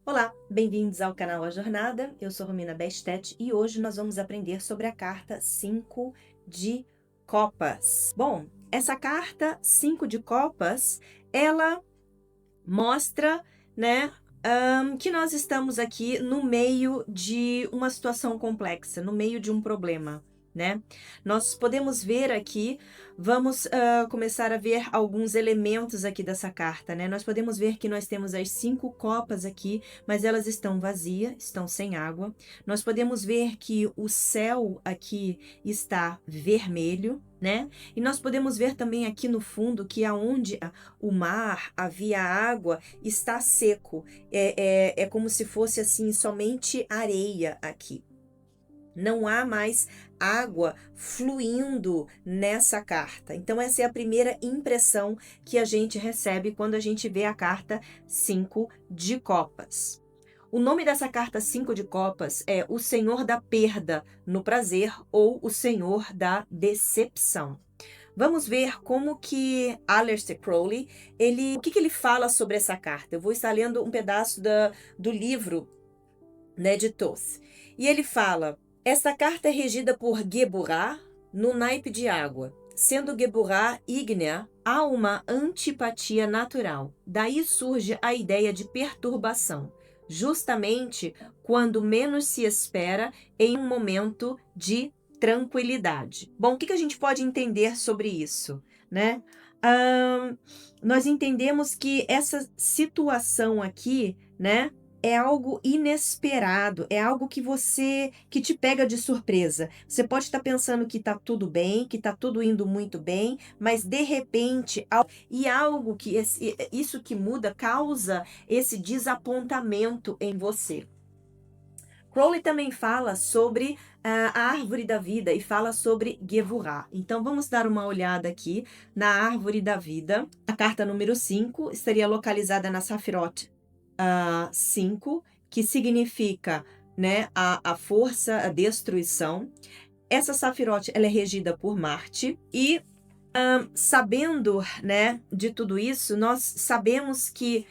Olá, bem-vindos ao canal A Jornada. Eu sou Romina Bestet e hoje nós vamos aprender sobre a carta 5 de Copas. Bom, essa carta 5 de Copas, ela mostra, né, que nós estamos aqui no meio de uma situação complexa, no meio de um problema, né? Nós podemos ver aqui, vamos começar a ver alguns elementos aqui dessa carta, né? Nós podemos ver que nós temos as 5 copas aqui, mas elas estão vazias, estão sem água. Nós podemos ver que o céu aqui está vermelho, né? E nós podemos ver também aqui no fundo que aonde o mar havia água está seco. É como se fosse assim somente areia aqui. Não há mais água fluindo nessa carta. Então, essa é a primeira impressão que a gente recebe quando a gente vê a carta 5 de Copas. O nome dessa carta 5 de Copas é o Senhor da Perda no Prazer ou o Senhor da Decepção. Vamos ver como que Aleister Crowley, o que ele fala sobre essa carta. Eu vou estar lendo um pedaço do livro, né, de Thoth. E ele fala: esta carta é regida por Geburah no naipe de água. Sendo Geburah ígnea, há uma antipatia natural. Daí surge a ideia de perturbação, justamente quando menos se espera, em um momento de tranquilidade. Bom, o que a gente pode entender sobre isso, né? Nós entendemos que essa situação aqui, né, é algo inesperado, é algo que te pega de surpresa. Você pode estar pensando que está tudo bem, que está tudo indo muito bem, mas de repente, algo que isso que muda causa esse desapontamento em você. Crowley também fala sobre a árvore da vida e fala sobre Gevurah. Então vamos dar uma olhada aqui na árvore da vida. A carta número 5 estaria localizada na Safirot 5, que significa, né, a força, a destruição. Essa Safirot, ela é regida por Marte e sabendo, né, de tudo isso, nós sabemos que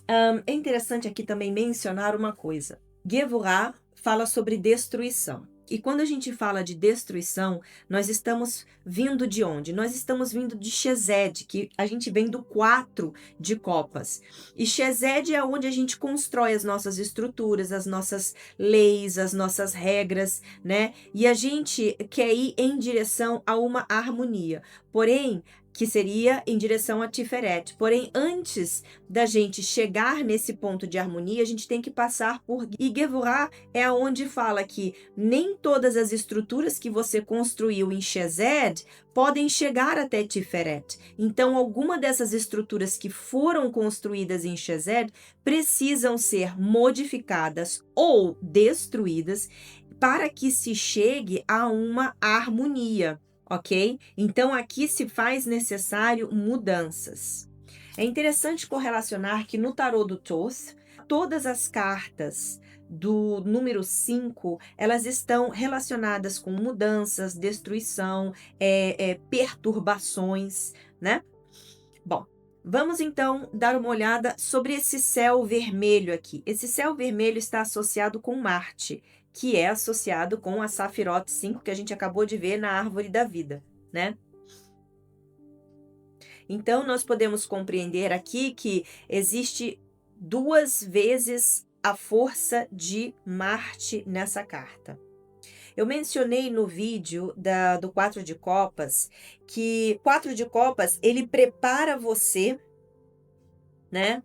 é interessante aqui também mencionar uma coisa. Gevurah fala sobre destruição. E quando a gente fala de destruição, nós estamos vindo de onde? Nós estamos vindo de Chesed, que a gente vem do 4 de copas. E Chesed é onde a gente constrói as nossas estruturas, as nossas leis, as nossas regras, né? E a gente quer ir em direção a uma harmonia. Porém, que seria em direção a Tiferet. Porém, antes da gente chegar nesse ponto de harmonia, a gente tem que passar por... E Gevurah é onde fala que nem todas as estruturas que você construiu em Chesed podem chegar até Tiferet. Então, alguma dessas estruturas que foram construídas em Chesed precisam ser modificadas ou destruídas para que se chegue a uma harmonia. Ok? Então, aqui se faz necessário mudanças. É interessante correlacionar que no tarô do Thoth, todas as cartas do número 5, elas estão relacionadas com mudanças, destruição, perturbações, né? Bom, vamos então dar uma olhada sobre esse céu vermelho aqui. Esse céu vermelho está associado com Marte, que é associado com a Safirot 5, que a gente acabou de ver na árvore da vida, né? Então, nós podemos compreender aqui que existe 2 vezes a força de Marte nessa carta. Eu mencionei no vídeo do 4 de copas que 4 de copas, ele prepara você, né,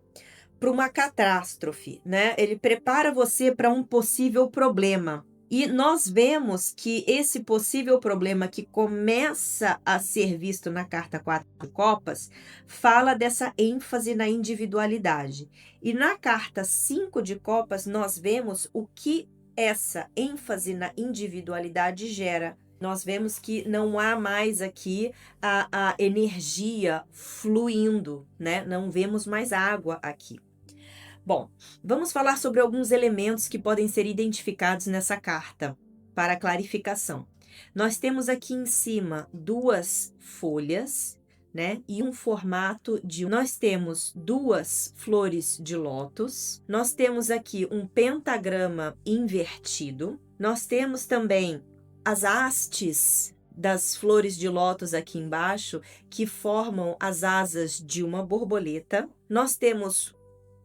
para uma catástrofe, né? Ele prepara você para um possível problema. E nós vemos que esse possível problema que começa a ser visto na carta 4 de copas fala dessa ênfase na individualidade. E na carta 5 de copas nós vemos o que essa ênfase na individualidade gera. Nós vemos que não há mais aqui a energia fluindo, né? Não vemos mais água aqui. Bom, vamos falar sobre alguns elementos que podem ser identificados nessa carta para clarificação. Nós temos aqui em cima 2 folhas, né? E um formato de... Nós temos 2 flores de lótus, nós temos aqui um pentagrama invertido, nós temos também as hastes das flores de lótus aqui embaixo, que formam as asas de uma borboleta. Nós temos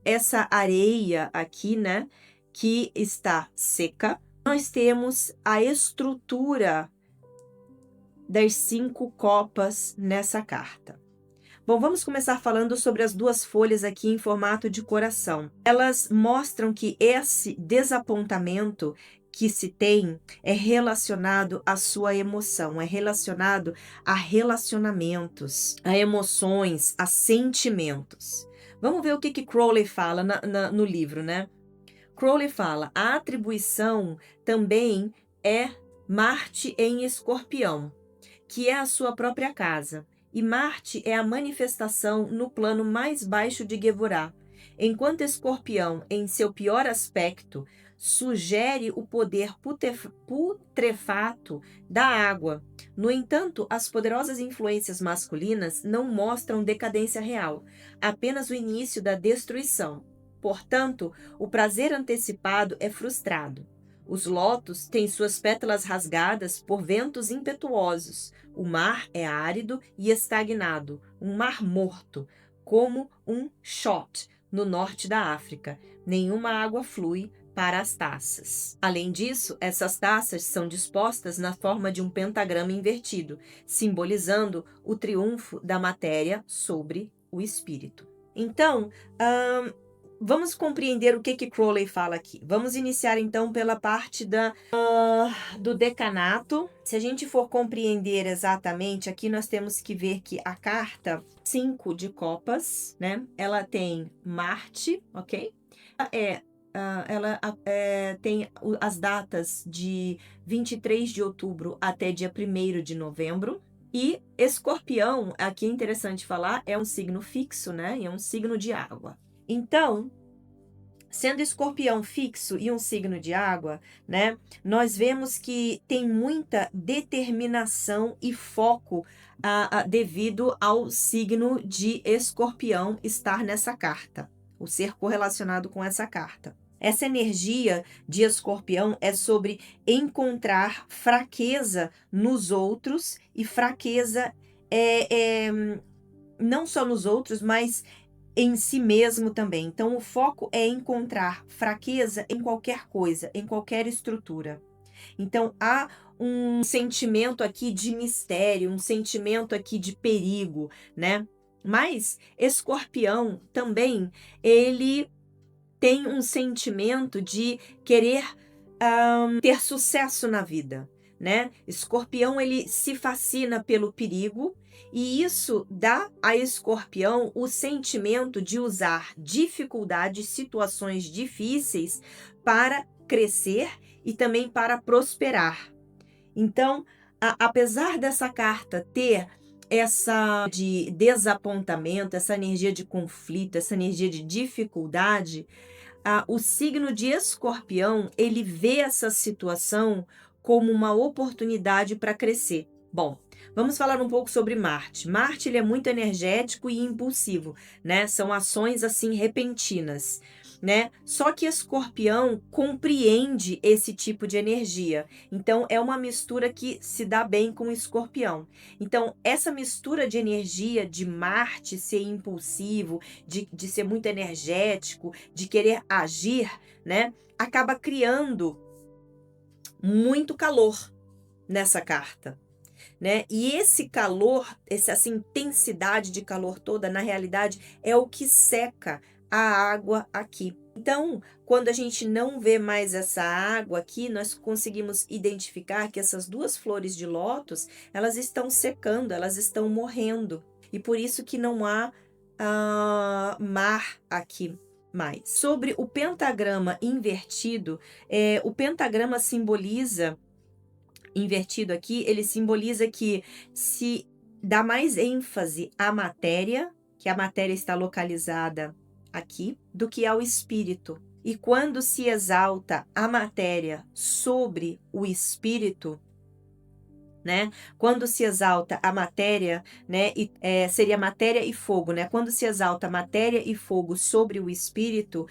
essa areia aqui, né, que está seca. Nós temos a estrutura das 5 copas nessa carta. Bom, vamos começar falando sobre as 2 folhas aqui em formato de coração. Elas mostram que esse desapontamento que se tem é relacionado à sua emoção, é relacionado a relacionamentos, a emoções, a sentimentos. Vamos ver o que Crowley fala no livro, né? Crowley fala: a atribuição também é Marte em Escorpião, que é a sua própria casa. E Marte é a manifestação no plano mais baixo de Gevurah, enquanto Escorpião, em seu pior aspecto, sugere o poder putrefato da água. No entanto, as poderosas influências masculinas não mostram decadência real, apenas o início da destruição. Portanto, o prazer antecipado é frustrado. Os lótus têm suas pétalas rasgadas por ventos impetuosos. O mar é árido e estagnado, um mar morto, como um shot no norte da África. Nenhuma água flui para as taças. Além disso, essas taças são dispostas na forma de um pentagrama invertido, simbolizando o triunfo da matéria sobre o espírito. Então, vamos compreender o que Crowley fala aqui. Vamos iniciar então pela parte do decanato. Se a gente for compreender exatamente, aqui nós temos que ver que a carta 5 de copas, né? Ela tem Marte, ok? Ela tem as datas de 23 de outubro até dia 1º de novembro. E Escorpião, aqui é interessante falar, é um signo fixo, né? E é um signo de água. Então, sendo Escorpião fixo e um signo de água, né, nós vemos que tem muita determinação e foco devido ao signo de Escorpião estar nessa carta, o ser correlacionado com essa carta. Essa energia de Escorpião é sobre encontrar fraqueza nos outros, e fraqueza não só nos outros, mas em si mesmo também. Então, o foco é encontrar fraqueza em qualquer coisa, em qualquer estrutura. Então, há um sentimento aqui de mistério, um sentimento aqui de perigo, né? Mas Escorpião também, ele tem um sentimento de querer ter sucesso na vida, né? Escorpião, ele se fascina pelo perigo, e isso dá a Escorpião o sentimento de usar dificuldades, situações difíceis para crescer e também para prosperar. Então, apesar dessa carta ter essa de desapontamento, essa energia de conflito, essa energia de dificuldade, o signo de Escorpião, ele vê essa situação como uma oportunidade para crescer. Bom, vamos falar um pouco sobre Marte. Marte, ele é muito energético e impulsivo, né? São ações assim repentinas, né? Só que Escorpião compreende esse tipo de energia. Então, é uma mistura que se dá bem com Escorpião. Então, essa mistura de energia de Marte ser impulsivo, de ser muito energético, de querer agir, né? Acaba criando muito calor nessa carta, né? E esse calor, essa intensidade de calor toda, na realidade, é o que seca a água aqui. Então, quando a gente não vê mais essa água aqui, nós conseguimos identificar que essas 2 flores de lótus, elas estão secando, elas estão morrendo. E por isso que não há mar aqui mais. Sobre o pentagrama invertido, o pentagrama simboliza, invertido aqui, ele simboliza que se dá mais ênfase à matéria, que a matéria está localizada aqui, do que ao espírito. E quando se exalta a matéria sobre o espírito, né? Quando se exalta a matéria, né? Seria matéria e fogo, né? Quando se exalta matéria e fogo sobre o espírito,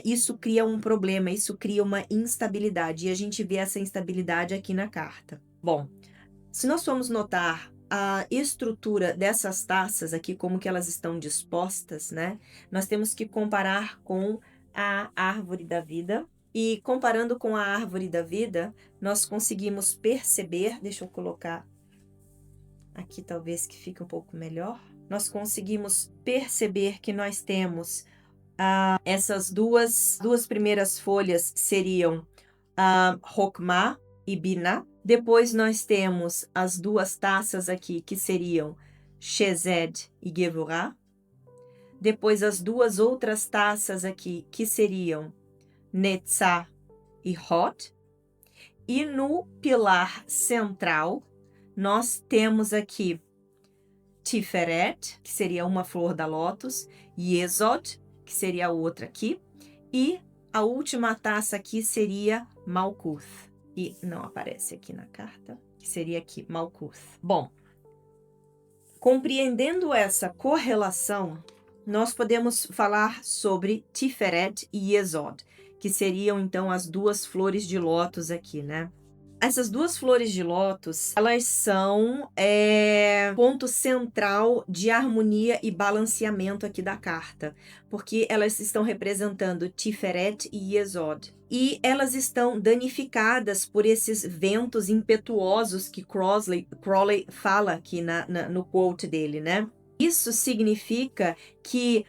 isso cria um problema, isso cria uma instabilidade. E a gente vê essa instabilidade aqui na carta. Bom, se nós formos notar a estrutura dessas taças aqui, como que elas estão dispostas, né? Nós temos que comparar com a árvore da vida. E comparando com a árvore da vida, nós conseguimos perceber, deixa eu colocar aqui talvez que fique um pouco melhor. Nós conseguimos perceber que nós temos essas duas primeiras folhas seriam Hokmah e Binah. Depois nós temos as duas taças aqui que seriam Chesed e Gevurah. Depois as duas outras taças aqui que seriam Netzah e Hod. E no pilar central, nós temos aqui Tiferet, que seria uma flor da lótus, Yesod, que seria a outra aqui, e a última taça aqui seria Malkuth, e não aparece aqui na carta, que seria aqui, Malkuth. Bom, compreendendo essa correlação, nós podemos falar sobre Tiferet e Yesod, que seriam então as duas flores de lótus aqui, né? Essas duas flores de lótus, elas são ponto central de harmonia e balanceamento aqui da carta, porque elas estão representando Tiferet e Yesod. E elas estão danificadas por esses ventos impetuosos que Crowley fala aqui no quote dele, né? Isso significa que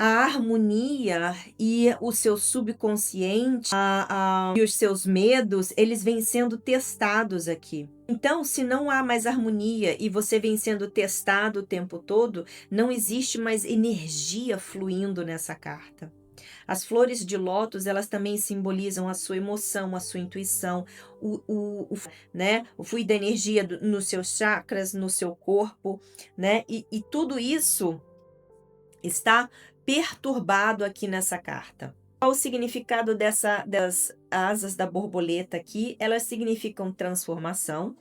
a harmonia e o seu subconsciente e os seus medos, eles vêm sendo testados aqui. Então, se não há mais harmonia e você vem sendo testado o tempo todo, não existe mais energia fluindo nessa carta. As flores de lótus, elas também simbolizam a sua emoção, a sua intuição, né? O fluir da energia nos seus chakras, no seu corpo, né? E tudo isso está perturbado aqui nessa carta. Qual o significado das asas da borboleta aqui? Elas significam transformação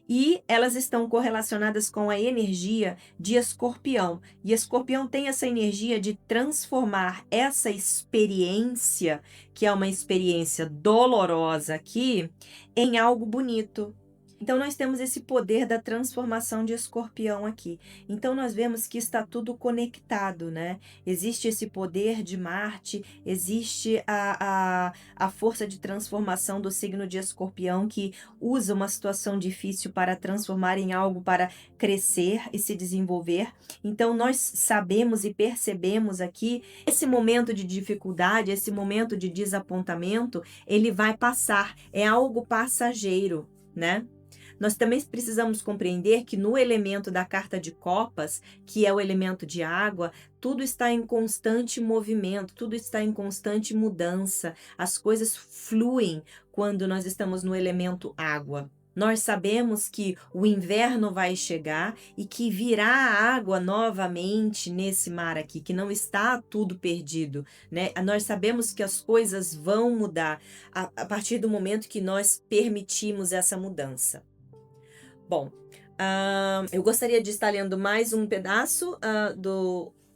e elas estão correlacionadas com a energia de Escorpião. E Escorpião tem essa energia de transformar essa experiência, que é uma experiência dolorosa aqui, em algo bonito. Então, nós temos esse poder da transformação de Escorpião aqui. Então, nós vemos que está tudo conectado, né? Existe esse poder de Marte, existe a força de transformação do signo de Escorpião, que usa uma situação difícil para transformar em algo para crescer e se desenvolver. Então, nós sabemos e percebemos aqui, esse momento de dificuldade, esse momento de desapontamento, ele vai passar, é algo passageiro, né? Nós também precisamos compreender que no elemento da carta de copas, que é o elemento de água, tudo está em constante movimento, tudo está em constante mudança. As coisas fluem quando nós estamos no elemento água. Nós sabemos que o inverno vai chegar e que virá água novamente nesse mar aqui, que não está tudo perdido, né? Nós sabemos que as coisas vão mudar a partir do momento que nós permitimos essa mudança. Bom, eu gostaria de estar lendo mais um pedaço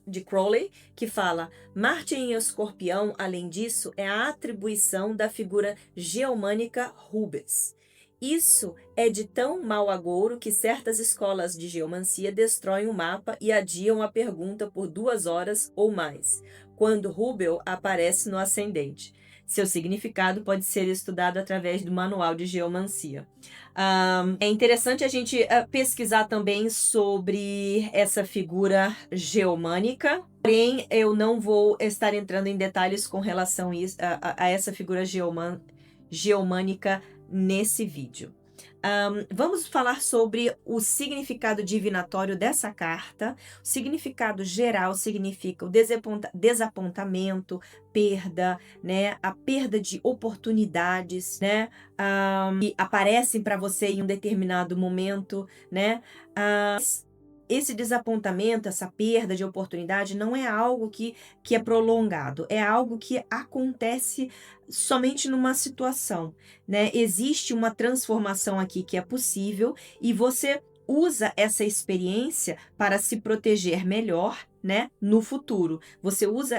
de Crowley, que fala: Marte em Escorpião, além disso, é a atribuição da figura geomânica Rubens. Isso é de tão mau agouro que certas escolas de geomancia destroem o mapa e adiam a pergunta por 2 horas ou mais, quando Hubble aparece no ascendente. Seu significado pode ser estudado através do Manual de Geomancia. É interessante a gente pesquisar também sobre essa figura geomânica, porém eu não vou estar entrando em detalhes com relação a essa figura geomânica nesse vídeo. Vamos falar sobre o significado divinatório dessa carta. O significado geral significa o desapontamento, perda, né? A perda de oportunidades, né? Que aparecem para você em um determinado momento, né? esse desapontamento, essa perda de oportunidade não é algo que é prolongado, é algo que acontece somente numa situação, né? Existe uma transformação aqui que é possível e você usa essa experiência para se proteger melhor, né, no futuro. Você usa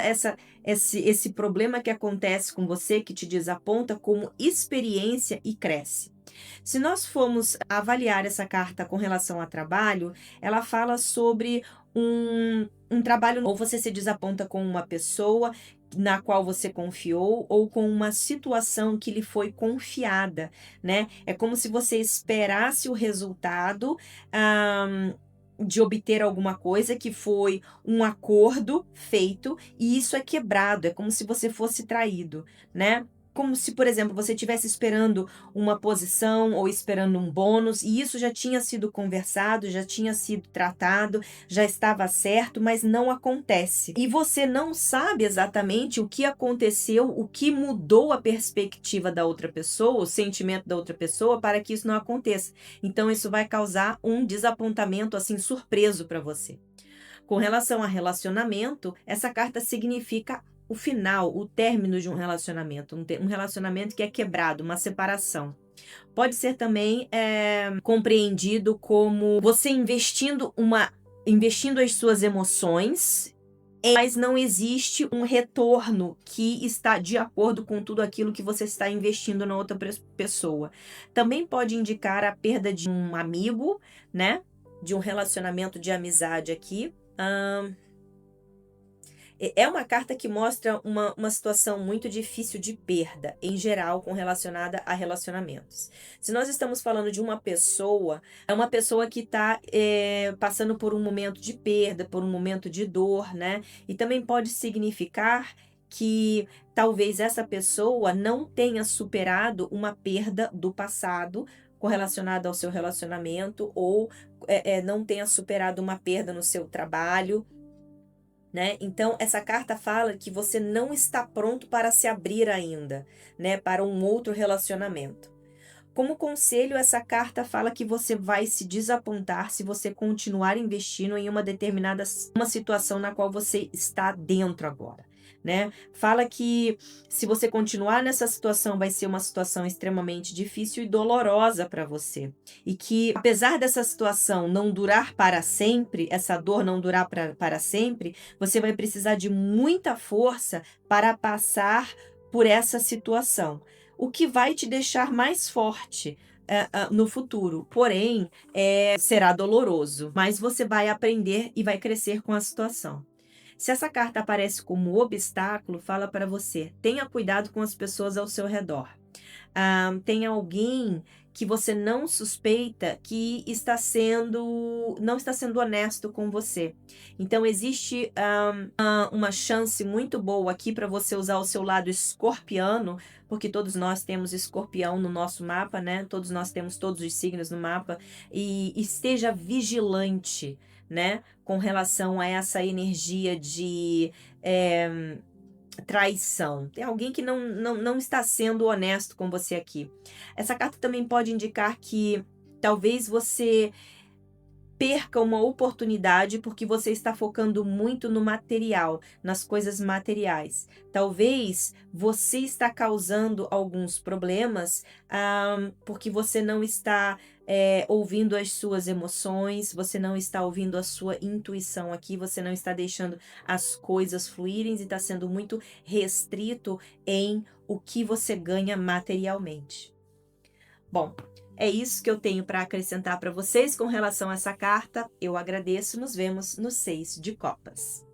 esse problema que acontece com você, que te desaponta, como experiência e cresce. Se nós formos avaliar essa carta com relação a trabalho, ela fala sobre um trabalho, ou você se desaponta com uma pessoa na qual você confiou, ou com uma situação que lhe foi confiada, né? É como se você esperasse o resultado, de obter alguma coisa que foi um acordo feito, e isso é quebrado, é como se você fosse traído, né? Como se, por exemplo, você estivesse esperando uma posição ou esperando um bônus, e isso já tinha sido conversado, já tinha sido tratado, já estava certo, mas não acontece. E você não sabe exatamente o que aconteceu, o que mudou a perspectiva da outra pessoa, o sentimento da outra pessoa para que isso não aconteça. Então isso vai causar um desapontamento assim surpreso para você. Com relação a relacionamento, essa carta significa o final, o término de um relacionamento, um relacionamento que é quebrado, uma separação. Pode ser também compreendido como você investindo as suas emoções, mas não existe um retorno que está de acordo com tudo aquilo que você está investindo na outra pessoa. Também pode indicar a perda de um amigo, né? De um relacionamento de amizade aqui. É uma carta que mostra uma situação muito difícil de perda, em geral, relacionada a relacionamentos. Se nós estamos falando de uma pessoa, é uma pessoa que está passando por um momento de perda, por um momento de dor, né? E também pode significar que talvez essa pessoa não tenha superado uma perda do passado correlacionada ao seu relacionamento, ou não tenha superado uma perda no seu trabalho, né? Então, essa carta fala que você não está pronto para se abrir ainda, né, para um outro relacionamento. Como conselho, essa carta fala que você vai se desapontar se você continuar investindo em uma situação na qual você está dentro agora, né? Fala que se você continuar nessa situação, vai ser uma situação extremamente difícil e dolorosa para você. E que, apesar dessa situação não durar para sempre, essa dor não durar para sempre, você vai precisar de muita força para passar por essa situação, o que vai te deixar mais forte no futuro. Porém, será doloroso, mas você vai aprender e vai crescer com a situação. Se essa carta aparece como obstáculo, fala para você: tenha cuidado com as pessoas ao seu redor. Tem alguém que você não suspeita que não está sendo honesto com você. Então, existe uma chance muito boa aqui para você usar o seu lado escorpiano, porque todos nós temos escorpião no nosso mapa, né? Todos nós temos todos os signos no mapa, e esteja vigilante, né? Com relação a essa energia de traição. Tem alguém que não está sendo honesto com você aqui. Essa carta também pode indicar que talvez você perca uma oportunidade porque você está focando muito no material, nas coisas materiais. Talvez você está causando alguns problemas porque você não está ouvindo as suas emoções, você não está ouvindo a sua intuição aqui, você não está deixando as coisas fluírem e está sendo muito restrito em o que você ganha materialmente. Bom, é isso que eu tenho para acrescentar para vocês com relação a essa carta. Eu agradeço, nos vemos no 6 de Copas.